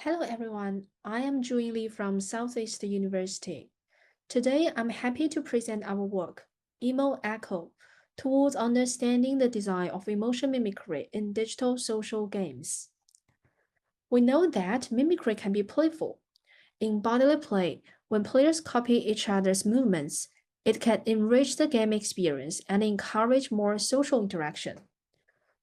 Hello everyone, I am Zhuying from Southeast University. Today I'm happy to present our work, EmoEcho, towards understanding the design of emotion mimicry in digital social games. We know that mimicry can be playful. In bodily play, when players copy each other's movements, it can enrich the game experience and encourage more social interaction.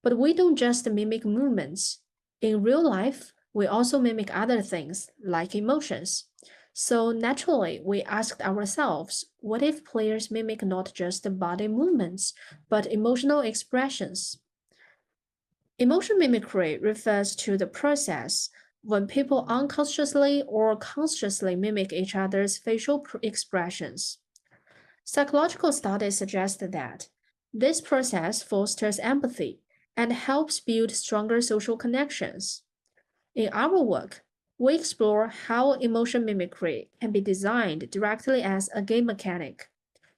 But we don't just mimic movements. In real life, we also mimic other things, like emotions. So naturally, we asked ourselves, what if players mimic not just body movements, but emotional expressions? Emotion mimicry refers to the process when people unconsciously or consciously mimic each other's facial expressions. Psychological studies suggest that this process fosters empathy and helps build stronger social connections. In our work, we explore how emotion mimicry can be designed directly as a game mechanic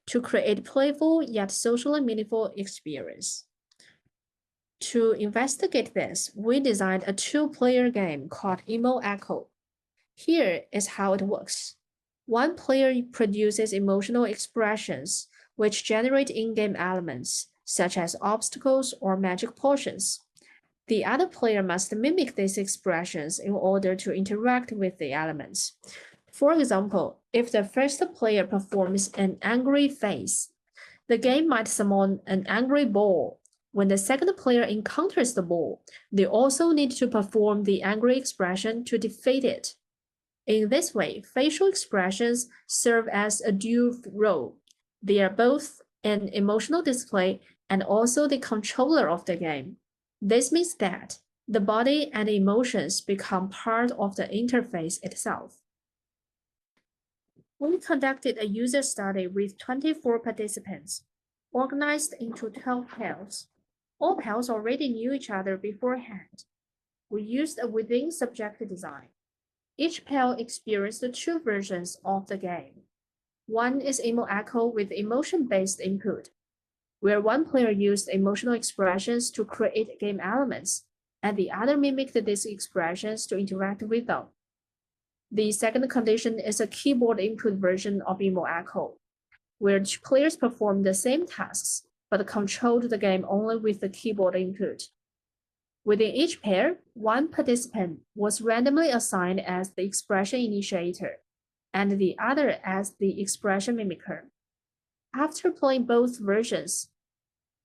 to create playful yet socially meaningful experience. To investigate this, we designed a two-player game called EmoEcho. Here is how it works. One player produces emotional expressions, which generate in-game elements, such as obstacles or magic potions. The other player must mimic these expressions in order to interact with the elements. For example, if the first player performs an angry face, the game might summon an angry ball. When the second player encounters the ball, they also need to perform the angry expression to defeat it. In this way, facial expressions serve as a dual role. They are both an emotional display and also the controller of the game. This means that the body and emotions become part of the interface itself. We conducted a user study with 24 participants, organized into 12 pairs. All pairs already knew each other beforehand. We used a within-subject design. Each pair experienced two versions of the game. One is EmoEcho with emotion-based input, where one player used emotional expressions to create game elements, and the other mimicked these expressions to interact with them. The second condition is a keyboard input version of EmoEcho, where players perform the same tasks, but controlled the game only with the keyboard input. Within each pair, one participant was randomly assigned as the expression initiator, and the other as the expression mimicker. After playing both versions,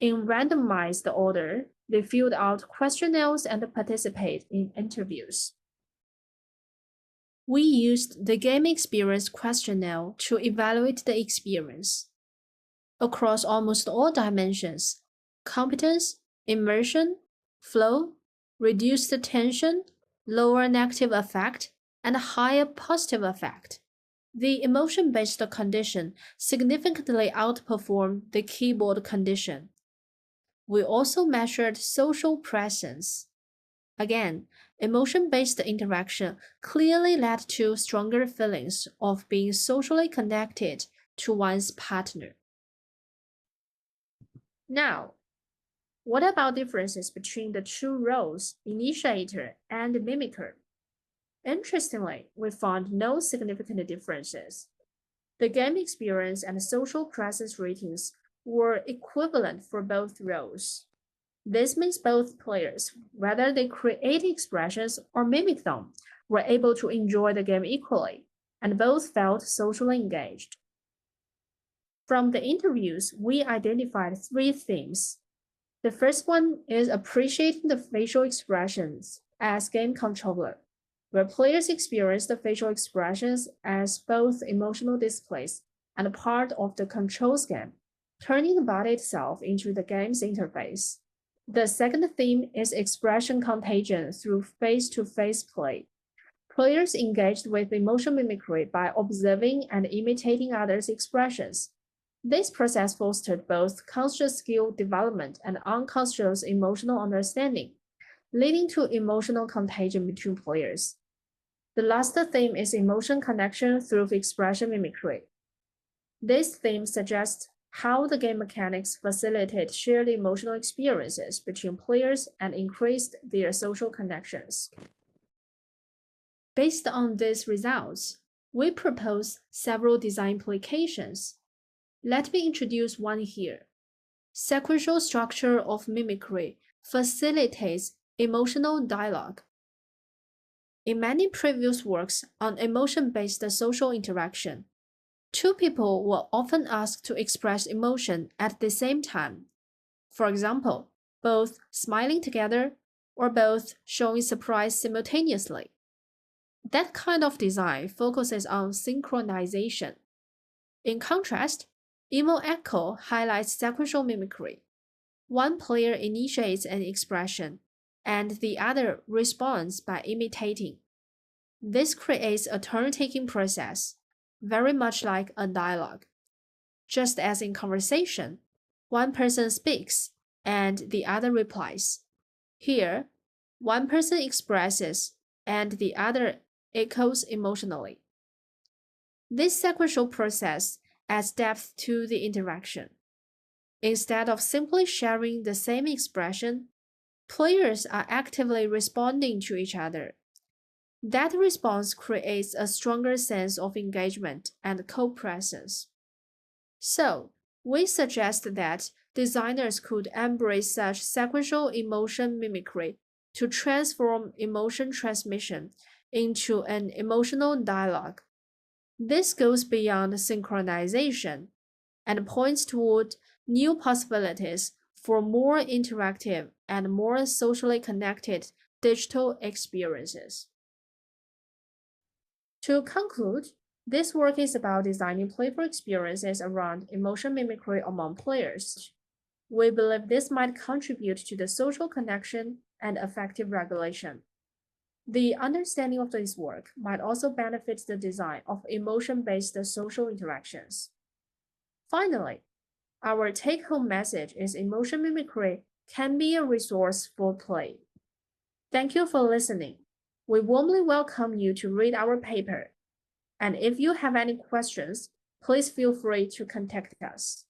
in randomized order, they filled out questionnaires and participated in interviews. We used the game experience questionnaire to evaluate the experience. Across almost all dimensions, competence, immersion, flow, reduced tension, lower negative affect, and higher positive affect. The emotion-based condition significantly outperformed the keyboard condition. We also measured social presence. Again, emotion-based interaction clearly led to stronger feelings of being socially connected to one's partner. Now, what about differences between the two roles, initiator and mimicker? Interestingly, we found no significant differences. The game experience and social presence ratings were equivalent for both roles. This means both players, whether they create expressions or mimic them, were able to enjoy the game equally, and both felt socially engaged. From the interviews, we identified three themes. The first one is appreciating the facial expressions as game controller, where players experience the facial expressions as both emotional displays and part of the control scheme, turning the body itself into the game's interface. The second theme is expression contagion through face-to-face play. Players engaged with emotion mimicry by observing and imitating others' expressions. This process fostered both conscious skill development and unconscious emotional understanding, leading to emotional contagion between players. The last theme is emotion connection through expression mimicry. This theme suggests how the game mechanics facilitate shared emotional experiences between players and increased their social connections. Based on these results, we propose several design implications. Let me introduce one here. Sequential structure of mimicry facilitates emotional dialogue. In many previous works on emotion-based social interaction, two people were often asked to express emotion at the same time. For example, both smiling together or both showing surprise simultaneously. That kind of design focuses on synchronization. In contrast, EmoEcho highlights sequential mimicry. One player initiates an expression, and the other responds by imitating. This creates a turn-taking process, very much like a dialogue. Just as in conversation, one person speaks and the other replies. Here, one person expresses and the other echoes emotionally. This sequential process adds depth to the interaction. Instead of simply sharing the same expression, players are actively responding to each other. That response creates a stronger sense of engagement and co-presence. So, we suggest that designers could embrace such sequential emotion mimicry to transform emotion transmission into an emotional dialogue. This goes beyond synchronization and points toward new possibilities for more interactive and more socially connected digital experiences. To conclude, this work is about designing playful experiences around emotion mimicry among players. We believe this might contribute to the social connection and affective regulation. The understanding of this work might also benefit the design of emotion-based social interactions. Finally, our take-home message is emotion mimicry can be a resource for play. Thank you for listening. We warmly welcome you to read our paper. And if you have any questions, please feel free to contact us.